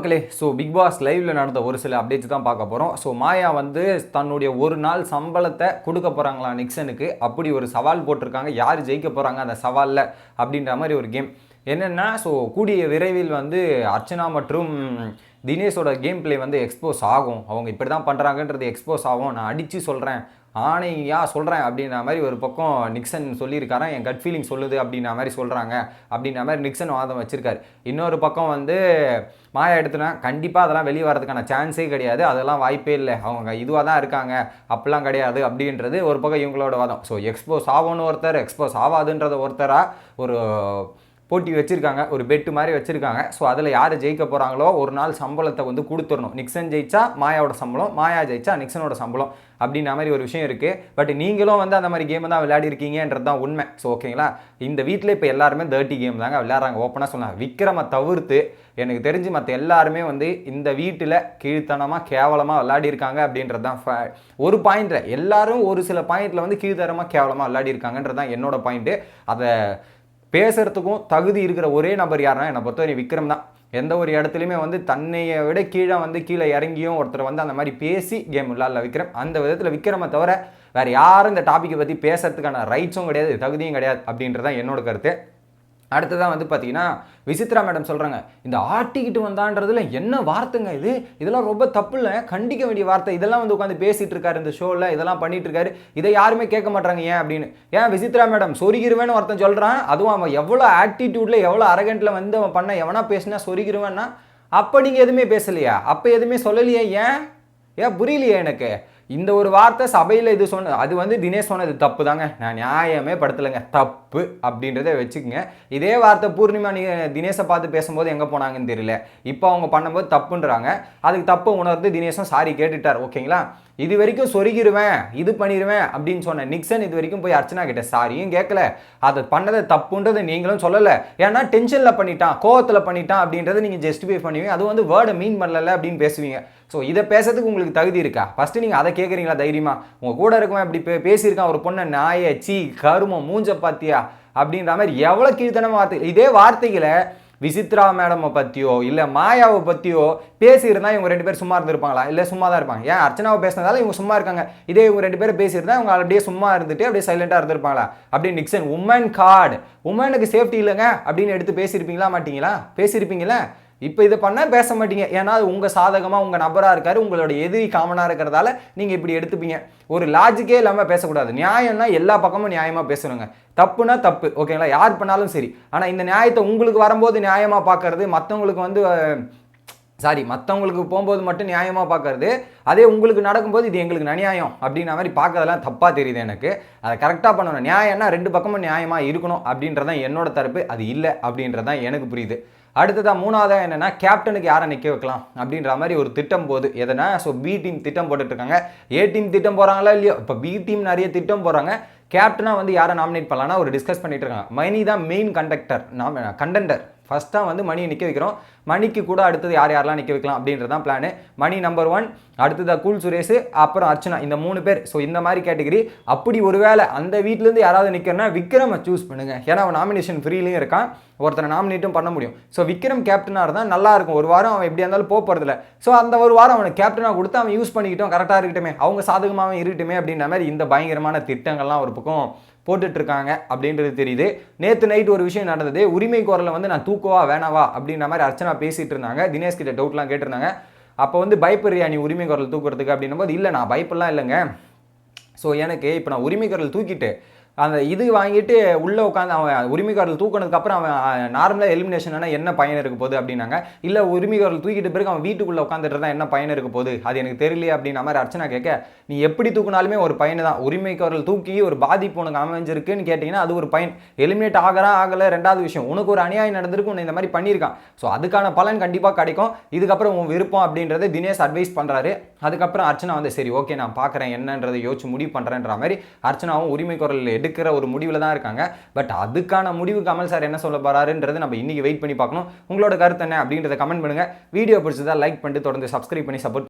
மக்களே, so big pass லைவ்ல நடந்த ஒரு சில அப்டேட்ஸ் தான் பார்க்க போகிறோம். ஸோ மாயா வந்து தன்னுடைய ஒரு நாள் சம்பளத்தை கொடுக்க போகிறாங்களா நிக்சனுக்கு. அப்படி ஒரு சவால் போட்டிருக்காங்க. யார் ஜெயிக்க போகிறாங்க அந்த சவாலில் அப்படின்ற மாதிரி ஒரு கேம் என்னென்னா, ஸோ கூடிய விரைவில் வந்து அர்ச்சனா மற்றும் தினேஷோட கேம் பிளே வந்து எக்ஸ்போஸ் ஆகும். அவங்க இப்படி தான் பண்ணுறாங்கன்றது எக்ஸ்போஸ் ஆகும். நான் அடித்து சொல்கிறேன், ஆணையா சொல்கிறேன் அப்படின்ற மாதிரி ஒரு பக்கம் நிக்சன் சொல்லியிருக்காராம். என் கட் ஃபீலிங் சொல்லுது அப்படின்ற மாதிரி சொல்கிறாங்க அப்படின்ற மாதிரி நிக்சன் வாதம் வச்சிருக்காரு. இன்னொரு பக்கம் வந்து மாயா எடுத்துனா கண்டிப்பாக அதெல்லாம் வெளியே வரதுக்கான சான்ஸே கிடையாது, அதெல்லாம் வாய்ப்பே இல்லை, அவங்க இதுவாக தான் இருக்காங்க, அப்படிலாம் கிடையாது அப்படின்றது ஒரு பக்கம் இவங்களோட வாதம். ஸோ எக்ஸ்போஸ் ஆகும்னு ஒருத்தர், எக்ஸ்போஸ் ஆகாதுன்றத ஒருத்தராக ஒரு போட்டி வச்சுருக்காங்க, ஒரு பெட்டு மாதிரி வச்சுருக்காங்க. ஸோ அதில் யார் ஜெயிக்க போகிறாங்களோ ஒரு நாள் சம்பளத்தை வந்து கொடுத்துடணும். நிக்சன் ஜெயிச்சா மாயாவோட சம்பளம், மாயா ஜெயிச்சா நிக்சனோட சம்பளம் அப்படின்ற மாதிரி ஒரு விஷயம் இருக்குது. பட் நீங்களும் வந்து அந்த மாதிரி கேம் தான் விளையாடி இருக்கீங்கன்றது தான் உண்மை. ஸோ ஓகேங்களா, இந்த வீட்டில் இப்போ எல்லாருமே 30 கேம் தாங்க விளையாடுறாங்க. ஓப்பனாக சொன்னாங்க, விக்ரமை தவிர்த்து எனக்கு தெரிஞ்சு மற்ற எல்லாருமே வந்து இந்த வீட்டில் கீழ்த்தனமாக கேவலமாக விளையாடி இருக்காங்க அப்படின்றது தான் ஒரு பாயிண்ட்டில். எல்லாரும் ஒரு சில பாயிண்டில் வந்து கீழ்த்தரமாக கேவலமாக விளையாடி இருக்காங்கன்றது தான் என்னோட பாயிண்ட்டு. அதை பேசுறதுக்கும் தகுதி இருக்கிற ஒரே நபர் யாருன்னா என்னை பொறுத்தவரை விக்ரம் தான். எந்த ஒரு இடத்துலையுமே வந்து தன்னையை விட கீழே இறங்கியும் ஒருத்தர் வந்து அந்த மாதிரி பேசி கேம் விளையாடல விக்ரம். அந்த விதத்தில் விக்ரமை தவிர வேறு யாரும் இந்த டாப்பிக்கை பற்றி பேசுறதுக்கான ரைட்ஸும் கிடையாது, தகுதியும் கிடையாது அப்படின்றதான் என்னோட கருத்து. அடுத்ததான் வந்து பார்த்தீங்கன்னா விசித்ரா மேடம் சொல்கிறாங்க, இந்த ஆட்டிக்கிட்டு வந்தான்றதுல என்ன வார்த்தைங்க இது, இதெல்லாம் ரொம்ப தப்பு இல்லை, கண்டிக்க வேண்டிய வார்த்தை, இதெல்லாம் வந்து உட்காந்து பேசிகிட்டு இருக்காரு இந்த ஷோவில், இதெல்லாம் பண்ணிட்டு இருக்காரு, இதை யாருமே கேட்க மாட்டாங்க ஏன் அப்படின்னு. ஏன் விசித்ரா மேடம் சொருகிருவேன்னு ஒருத்தன் சொல்கிறான், அதுவும் அவன் எவ்வளோ ஆட்டிடியூடில் எவ்வளோ அரகண்டில் வந்து அவன் பண்ண எவனா பேசினா சொருகிருவேன்னா, அப்போ நீங்கள் எதுவுமே பேசலையா, அப்போ எதுவுமே சொல்லலையே, ஏன் புரியலையே எனக்கு. இந்த ஒரு வார்த்தை சபையில் இது சொன்ன அது வந்து தினேஷ் சொன்னது தப்பு தாங்க, நான் நியாயமே படுத்தலைங்க, தப்பு அப்படின்றத வச்சுக்கோங்க. இதே வார்த்தை பூர்ணிமா நீங்கள் தினேஷை பார்த்து பேசும்போது எங்கே போனாங்கன்னு தெரியல, இப்போ அவங்க பண்ணும்போது தப்புன்றாங்க. அதுக்கு தப்பு உணர்ந்து தினேஷும் சாரி கேட்டுட்டார். ஓகேங்களா, இது வரைக்கும் சொருகிருவேன் இது பண்ணிடுவேன் அப்படின்னு சொன்ன நிக்சன் இது வரைக்கும் போய் அர்ச்சனா கிட்ட சாரியும் கேட்கல, அதை பண்ணதை தப்புன்றதை நீங்களும் சொல்லலை. ஏன்னா டென்ஷனில் பண்ணிட்டான், கோவத்தில் பண்ணிட்டான் அப்படின்றத நீங்கள் ஜஸ்டிஃபை பண்ணுவீங்க, அது வந்து வேர்டை மீன் பண்ணல அப்படின்னு பேசுவீங்க. ஸோ இதை பேசுறதுக்கு உங்களுக்கு தகுதி இருக்கா? ஃபஸ்ட்டு நீங்கள் அதை கேட்குறீங்களா தைரியமா? உங்கள் கூட இருக்கவன் இப்படி பேசியிருக்கான் ஒரு பொண்ணை, நாயை சீ கருமம் மூஞ்ச பாத்தியா அப்படின்ற மாதிரி எவ்வளோ கீழ்த்தனமாக வார்த்தை. இதே வார்த்தைகளை விசித்ரா மேடமை பற்றியோ இல்லை மாயாவை பற்றியோ பேசியிருந்தா இவங்க 2 பேர் சும்மா இருந்திருப்பாங்களா? இல்லை சும்மா தான் இருப்பாங்க. ஏன் அர்ச்சனாவை பேசினதால இவங்க சும்மா இருக்காங்க, இதே இவங்க 2 பேரும் பேசியிருந்தா இவங்க அப்படியே சும்மா இருந்துட்டு அப்படியே சைலண்டாக இருந்திருப்பாங்களா? அப்படியே நிக்சன் உமன் கார்டு, உமனுக்கு சேஃப்டி இல்லைங்க அப்படின்னு எடுத்து பேசியிருப்பீங்களா மாட்டீங்களா? பேசியிருப்பீங்களா? இப்போ இதை பண்ணால் பேச மாட்டீங்க, ஏன்னா அது உங்கள் சாதகமாக உங்கள் நபராக இருக்காரு, உங்களோட எதிரி காமனாக இருக்கிறதால நீங்கள் இப்படி எடுத்துப்பீங்க. ஒரு லாஜிக்கே இல்லாமல் பேசக்கூடாது. நியாயம்னா எல்லா பக்கமும் நியாயமாக பேசணுங்க, தப்புனா தப்பு. ஓகேங்களா, யார் பண்ணாலும் சரி. ஆனால் இந்த நியாயத்தை உங்களுக்கு வரும்போது நியாயமாக பார்க்கறது, மற்றவங்களுக்கு வந்து மற்றவங்களுக்கு போகும்போது மட்டும் நியாயமாக பார்க்கறது, அதே உங்களுக்கு நடக்கும்போது இது எங்களுக்கு அநியாயம் அப்படின்ற மாதிரி பார்க்கறதெல்லாம் தப்பாக தெரியுது எனக்கு. அதை கரெக்டாக பண்ணணும். நியாயம்னா 2 பக்கமும் நியாயமாக இருக்கணும் அப்படின்றதான் என்னோட தரப்பு, அது இல்லை அப்படின்றதான் எனக்கு புரியுது. அடுத்ததாக மூணாவதாக என்னென்னா, கேப்டனுக்கு யாரை நிற்க வைக்கலாம் அப்படின்ற மாதிரி ஒரு திட்டம் போகுது. எதனா, ஸோ பி டீம் திட்டம் போட்டுட்ருக்காங்க, ஏ டீம் திட்டம் போகிறாங்களா இல்லையோ, இப்போ பி டீம் நிறைய திட்டம் போகிறாங்க. கேப்டனாக வந்து யாரை நாமினேட் பண்ணலான்னா ஒரு டிஸ்கஸ் பண்ணிட்டு இருக்காங்க. மணி தான் மெயின் கண்டெண்டர். ஃபஸ்ட்டாக வந்து மணியை நிற்க வைக்கிறோம், மணிக்கு கூட அடுத்தது யாரெல்லாம் நிற்க வைக்கலாம் அப்படின்றது தான் பிளானு. மணி நம்பர் 1, அடுத்ததாக கூல் சுரேஷ், அப்புறம் அர்ச்சனா, இந்த 3 பேர். ஸோ இந்த மாதிரி கேட்டகரி. அப்படி ஒருவேளை அந்த வீட்டிலேருந்து யாராவது நிற்கிறனா விக்ரமை சூஸ் பண்ணுங்கள், ஏன்னா அவன் நாமினேஷன் ஃப்ரீலையும் இருக்கான், ஒருத்தனை நாமினேட்டும் பண்ண முடியும். ஸோ விக்ரம் கேப்டனாக இருந்தால் நல்லாயிருக்கும். ஒரு வாரம் அவன் எப்படியா இருந்தாலும் போகிறதில்ல, ஸோ அந்த ஒரு வாரம் அவனுக்கு கேப்டனாக கொடுத்து அவன் யூஸ் பண்ணிக்கிட்டோம், கரெக்டாக இருக்கட்டுமே, அவங்க சாதகமாகவே இருக்கட்டுமே அப்படின்ற மாதிரி இந்த பயங்கரமான திட்டங்கள்லாம் ஒரு பக்கம் போட்டுட்ருக்காங்க அப்படின்றது தெரியுது. நேற்று நைட் ஒரு விஷயம் நடந்தது. உரிமை குரலில் வந்து நான் தூக்கவா வேணாவா அப்படின்ற மாதிரி அர்ச்சனா பேசிகிட்டு இருந்தாங்க. தினேஷ் கிட்ட டவுட்லாம் கேட்டிருந்தாங்க. அப்போ வந்து பயப்படுறியா நீ உரிமை குரல் தூக்குறதுக்கு அப்படின்னும் போது, இல்லை நான் பயப்படலாம் இல்லைங்க, ஸோ எனக்கு இப்போ நான் உரிமை குரல் தூக்கிட்டு அந்த இது வாங்கிட்டு உள்ளே உட்காந்து அவன் உரிமைக்காரர்கள் தூக்கினதுக்கப்புறம் அவன் நார்மலாக எலிமினேஷன் ஆனால் என்ன பயன் இருக்க போகுது அப்படின்னாங்க. இல்லை உரிமைக்காரர்கள் தூக்கிட்டு பிறகு அவன் வீட்டுக்குள்ளே உட்காந்துட்டு தான் என்ன பயன் இருக்க போகுது, அது எனக்கு தெரியலையே அப்படின்ற மாதிரி அர்ச்சனா கேட்க, நீ எப்படி தூக்கினாலுமே ஒரு பயன் தான். உரிமைக்காரர்கள் தூக்கி ஒரு பாதிப்பு உனக்கு அமைஞ்சிருக்குன்னு கேட்டிங்கன்னா அது ஒரு பயன். எலிமினேட் ஆகலை, 2வது விஷயம் உனக்கு ஒரு அநியாயம் நடந்திருக்கு, உன்னை இந்த மாதிரி பண்ணியிருக்கான், ஸோ அதுக்கான பலன் கண்டிப்பாக கிடைக்கும். இதுக்கப்புறம் உன் விருப்பம் அப்படின்றத தினேஷ் அட்வைஸ் பண்ணுறாரு. அதுக்கப்புறம் அர்ச்சனா வந்து சரி ஓகே நான் பார்க்குறேன் என்னன்றதை யோசிச்சு முடிவு பண்ணுறேன்ற மாதிரி அர்ச்சனாவும் உரிமை குரல் எடுக்கிற ஒரு முடிவில் தான் இருக்காங்க. பட் அதுக்கான முடிவு கமல் சார் என்ன சொல்ல போறாருன்றது நம்ம இன்னைக்கு வெயிட் பண்ணி பார்க்கணும். உங்களோட கருத்து என்ன அப்படின்றத கமெண்ட் பண்ணுங்க. வீடியோ பிடிச்சதா லைக் பண்ணிட்டு தொடர்ந்து சப்ஸ்கிரைப் பண்ணி சப்போர்ட்